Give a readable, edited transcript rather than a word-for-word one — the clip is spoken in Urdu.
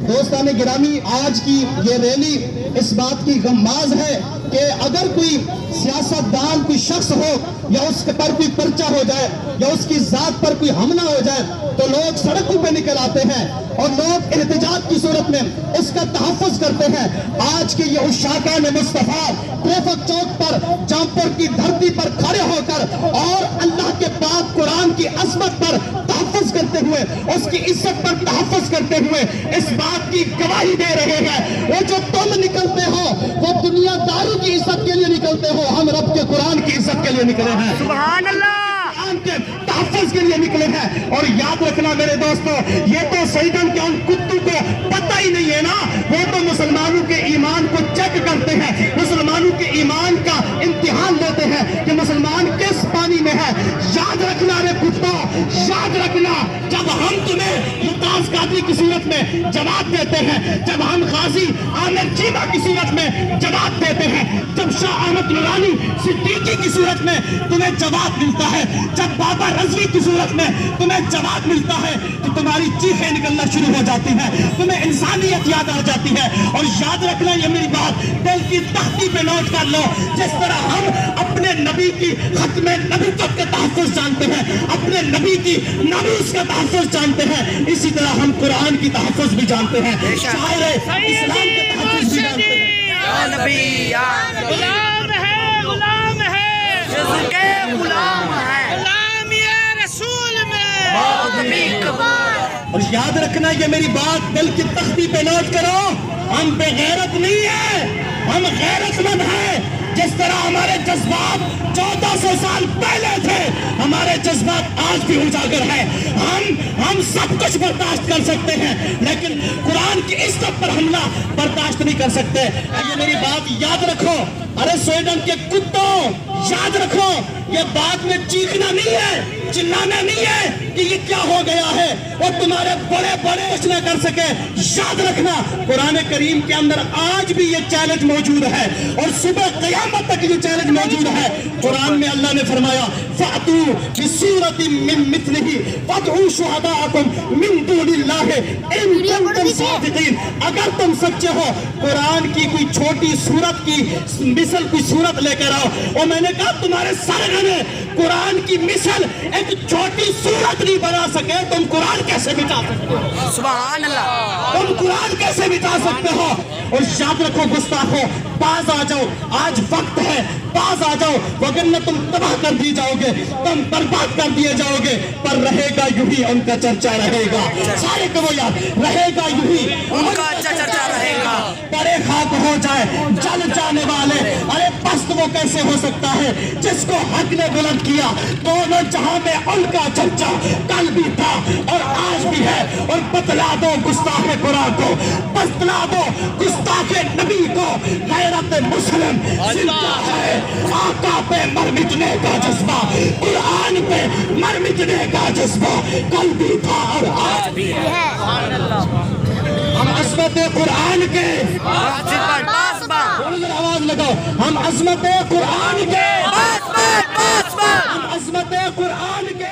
دوستان گرامی، آج کی یہ ریلی اس بات کی غماز ہے کہ اگر کوئی سیاستدان کوئی شخص ہو یا اس پر کوئی پرچہ ہو جائے یا اس کی ذات پر کوئی حملہ ہو جائے تو لوگ سڑکوں پہ نکل آتے ہیں اور لوگ احتجاج کی صورت میں اس کا تحفظ کرتے ہیں۔ آج کے یہ عشاقان مصطفیٰ ٹریفک چوک پر جامپور کی دھرتی پر کھڑے ہو کر اور اللہ کے پاک قرآن کی عظمت پر تحفظ کرتے ہوئے، اس کی عزت پر تحفظ کرتے ہوئے اس بات کی گواہی دے رہے ہیں، وہ جو تم نکلتے ہو وہ دنیا داری کی عزت کے لیے نکلتے ہو، ہم رب کے قرآن کی عزت کے لیے نکلے ہیں، سبحان اللہ، قرآن کے تحفظ کے لیے نکلے ہیں۔ اور یاد رکھنا میرے دوستو، یہ تو سیدن کے ان کتوں کو پتہ ہی نہیں ہے نا، وہ تو مسلمانوں کے ایمان کو چیک کرتے ہیں، مسلمانوں کے ایمان کا امتحان لیتے ہیں کہ مسلمان کس پانی میں ہے۔ یاد رکھنا رے کتوں، یاد رکھنا، جب ہم تمہیں ممتاز قادری کی صورت میں جواب دیتے ہیں، جب ہم غازی عامر چیمہ کی صورت میں جواب دیتے ہیں، جب شاہ احمد نورانی صدیقی کی صورت میں تمہیں جواب ملتا ہے، جب بابا رضوی کی صورت میں تمہیں جواب ملتا ہے تو تمہاری چیخیں نکلنا شروع ہو جاتی ہیں، تمہیں انسانیت یاد آ جاتی ہے۔ اور یاد رکھنا، یہ میری بات دل کی تختی پہ نوٹ کر لو، جس طرح ہم اپنے نبی کی ختم نبوت کا تحفظ جانتے ہیں، اپنے نبی کی ناموس کا تحفظ جانتے ہیں، اسی طرح ہم قرآن کی تحفظ بھی جانتے ہیں، شاعر اسلام کے تحفظ بھی جانتے ہیں۔ یا نبی، یا غلام ہے، غلام ہے، رسول کے غلام ہے، غلام یہ رسول میں بہت بھی کبار۔ اور یاد رکھنا، یہ میری بات دل کی تختی پہ نوٹ کرو، ہم بے غیرت نہیں ہیں، ہم غیرت مند ہیں۔ جس طرح ہمارے جذبات 1400 سال پہلے تھے، ہمارے جذبات آج بھی اجاگر ہیں۔ ہم سب کچھ برداشت کر سکتے ہیں، لیکن قرآن کی عزت پر حملہ برداشت نہیں کر سکتے۔ یہ میری بات یاد رکھو، ارے سویڈن کے کتوں، یاد رکھو، یہ بات میں چیخنا نہیں ہے، چلانا نہیں ہے کہ یہ کیا ہو گیا ہے، اور تمہارے بڑے بڑے کچھ نہ کر سکے۔ یاد رکھنا، قرآن کریم کے اندر آج بھی یہ چیلنج موجود ہے، اور صبح قیامت تک یہ چیلنج موجود ہے۔ قرآن میں اللہ نے فرمایا فَأْتُوا بِسُورَةٍ مِّن مِّثْلِهِ وَادْعُوا شُهَدَاءَكُم مِّن دُونِ اللَّهِ إِن كُنتُمْ صَادِقِينَ۔ اگر تم سچے ہو، قرآن کی کوئی چھوٹی سورت کی مثل کوئی سورت لے کر آؤ۔ اور میں نے کہا تمہارے سرگنے قرآن کی مثل ایک چھوٹی سورت نہیں بنا سکے، تم قرآن کیسے مٹا سکتے ہو؟ سبحان اللہ، تم قرآن کیسے مٹا سکتے ہو؟ اور یاد رکھو گستاخو، باز آ جاؤ، آج وقت ہے، باز آ جاؤ، وگرنہ تم تباہ کر دی جاؤ گے، تم برباد کر دیے جاؤ گے۔ پر رہے گا یوں ہی ان کا چرچا رہے گا، سارے کہو یار، رہے گا یوں ہی ان کا چرچا رہے گا۔ بڑے خاک ہو جائے جل جانے والے، ارے پست وہ کیسے ہو سکتا ہے جس کو حق نے بلند کیا۔ دونوں جہاں میں ان کا چرچا کل بھی تھا اور آج بھی ہے۔ اور بتلا دو گستاخ قرآن کو، بتلا دو گستاخ نبی کو، غیرت مسلم زندہ ہے، آقا پہ مر مٹنے کا جذبہ، قرآن پہ مر مٹنے کا جذبہ کل بھی تھا اور آج بھی ہے۔ ہم عظمت قرآن کے، آواز لگاؤ، ہم عظمت قرآن کے، ہم عظمت قرآن کے